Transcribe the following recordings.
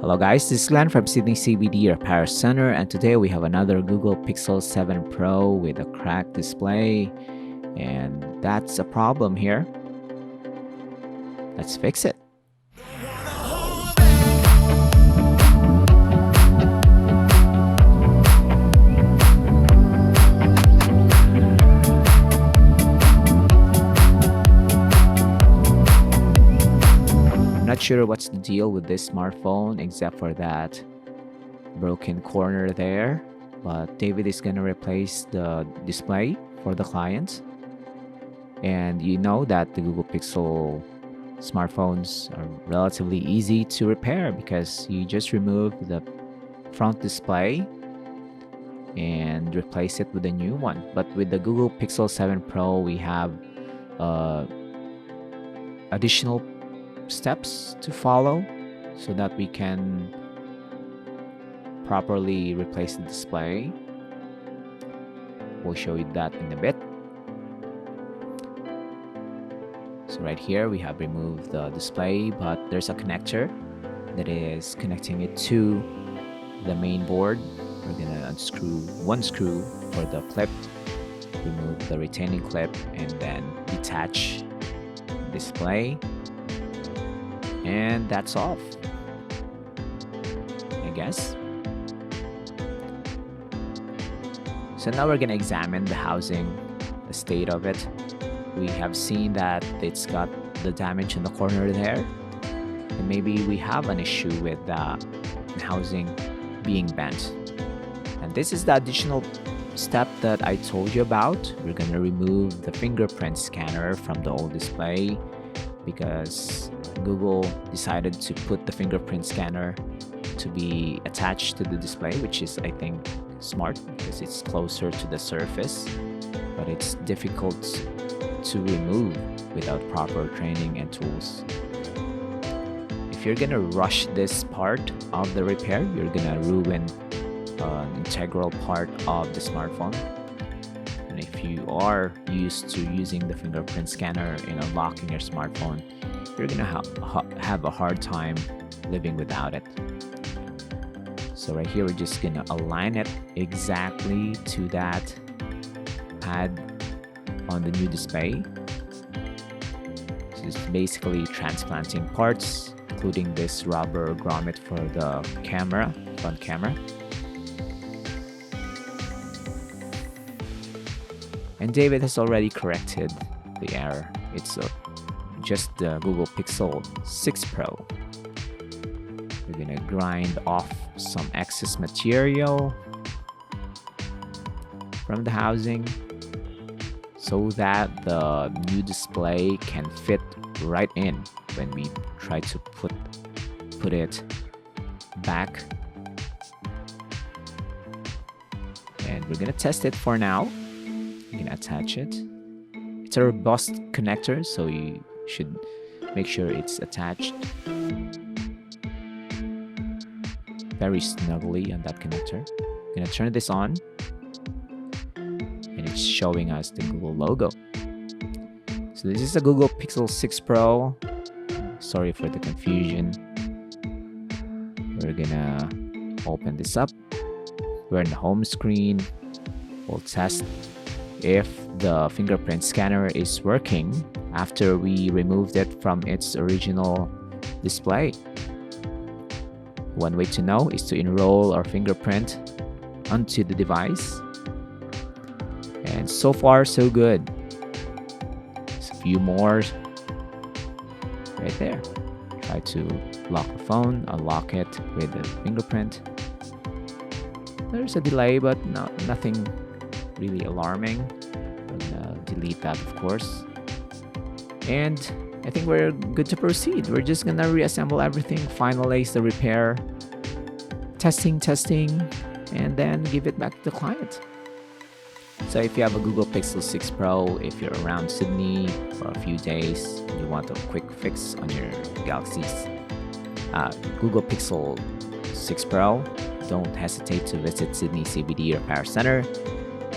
Hello guys, this is Glenn from Sydney CBD Repair Centre, and today we have another Google Pixel 7 Pro with a cracked display, and that's a problem here. Let's fix it. Not sure what's the deal with this smartphone except for that broken corner there, but David is gonna replace the display for the client. And you know that the Google Pixel smartphones are relatively easy to repair because you just remove the front display and replace it with a new one. But with the Google Pixel 7 Pro, we have uh, additional steps to follow so that we can properly replace the display. We'll show you that in a bit. So right here we have removed the display, but there's a connector that is connecting it to the main board. We're gonna unscrew one screw for the clip, remove the retaining clip, and then detach the display. And that's off, I guess. So now we're gonna examine the housing, the state of it. We have seen that it's got the damage in the corner there, and maybe we have an issue with the housing being bent. And this is the additional step that I told you about. We're gonna remove the fingerprint scanner from the old display because Google decided to put the fingerprint scanner to be attached to the display, which is, I think, smart because it's closer to the surface, but it's difficult to remove without proper training and tools. If you're gonna rush this part of the repair, you're gonna ruin an integral part of the smartphone. And if you are used to using the fingerprint scanner in unlocking your smartphone, you're gonna have a hard time living without it. So right here, we're just gonna align it exactly to that pad on the new display. So it's basically transplanting parts, including this rubber grommet for the camera, front camera. And David has already corrected the error. It's just the Google Pixel 6 Pro. We're gonna grind off some excess material from the housing so that the new display can fit right in when we try to put it back. And we're gonna test it for now. You can attach it. It's a robust connector, so you should make sure it's attached very snugly on that connector. I'm gonna turn this on, and it's showing us the Google logo. So this is a Google Pixel 6 Pro. Sorry for the confusion. We're gonna open this up. We're in the home screen. We'll test if the fingerprint scanner is working after we removed it from its original display. One way to know is to enroll our fingerprint onto the device. And so far, so good. There's a few more right there. Try to lock the phone, unlock it with the fingerprint. There's a delay, but nothing really alarming. I'm gonna delete that, of course. And I think we're good to proceed. We're just gonna reassemble everything, finalize the repair, testing, and then give it back to the client. So if you have a Google Pixel 6 Pro, if you're around Sydney for a few days, and you want a quick fix on your Galaxy's Google Pixel 6 Pro, don't hesitate to visit Sydney CBD Repair Centre.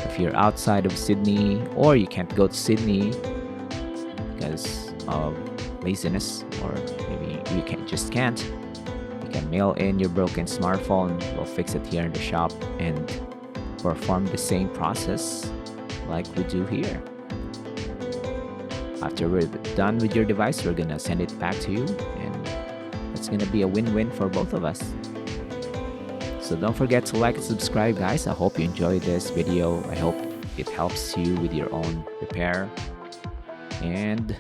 If you're outside of Sydney or you can't go to Sydney because of laziness, or maybe you just can't, can mail in your broken smartphone. We'll fix it here in the shop and perform the same process like we do here. After we're done with your device, we're gonna send it back to you, and it's gonna be a win-win for both of us. So don't forget to like and subscribe, guys. I hope you enjoyed this video. I hope it helps you with your own repair. And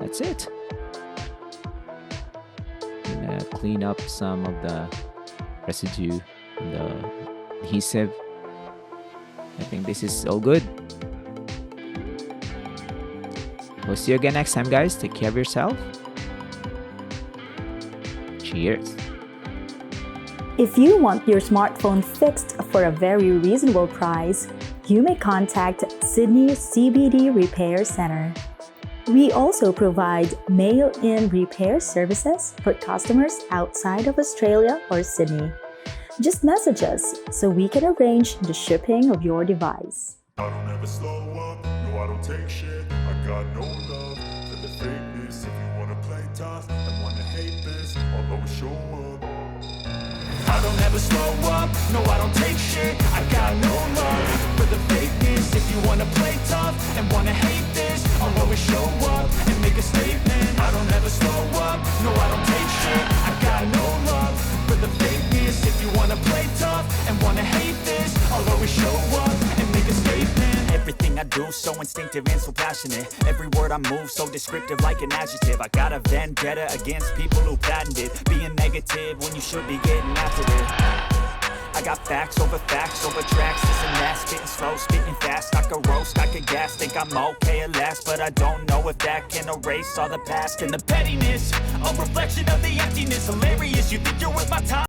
that's it. I'm gonna clean up some of the residue and the adhesive. I think this is all good. We'll see you again next time, guys. Take care of yourself. Cheers. If you want your smartphone fixed for a very reasonable price, you may contact Sydney CBD Repair Centre. We also provide mail-in repair services for customers outside of Australia or Sydney. Just message us so we can arrange the shipping of your device. I don't ever slow up, no I don't take shit. I got no love for the fakeness. If you wanna play tough and wanna hate this, I'll always show up. I don't ever slow up, no I don't take shit. I got no love for the fakeness. If you wanna play tough and wanna hate this, I'll always show up and make a statement. I don't ever slow up, no I don't take shit. I got no love for the fakeness. If you wanna play tough and wanna hate this, I'll always show up and make a statement. Everything I do so instinctive and so passionate. Every word I move so descriptive like an adjective. I got a vendetta against people who patented being negative when you should be getting after it. I got facts over tracks, this and that. Spitting slow, spitting fast. I could roast, I could gas. Think I'm okay at last, but I don't know if that can erase all the past and the pettiness. A reflection of the emptiness. Hilarious, you think you're worth my time.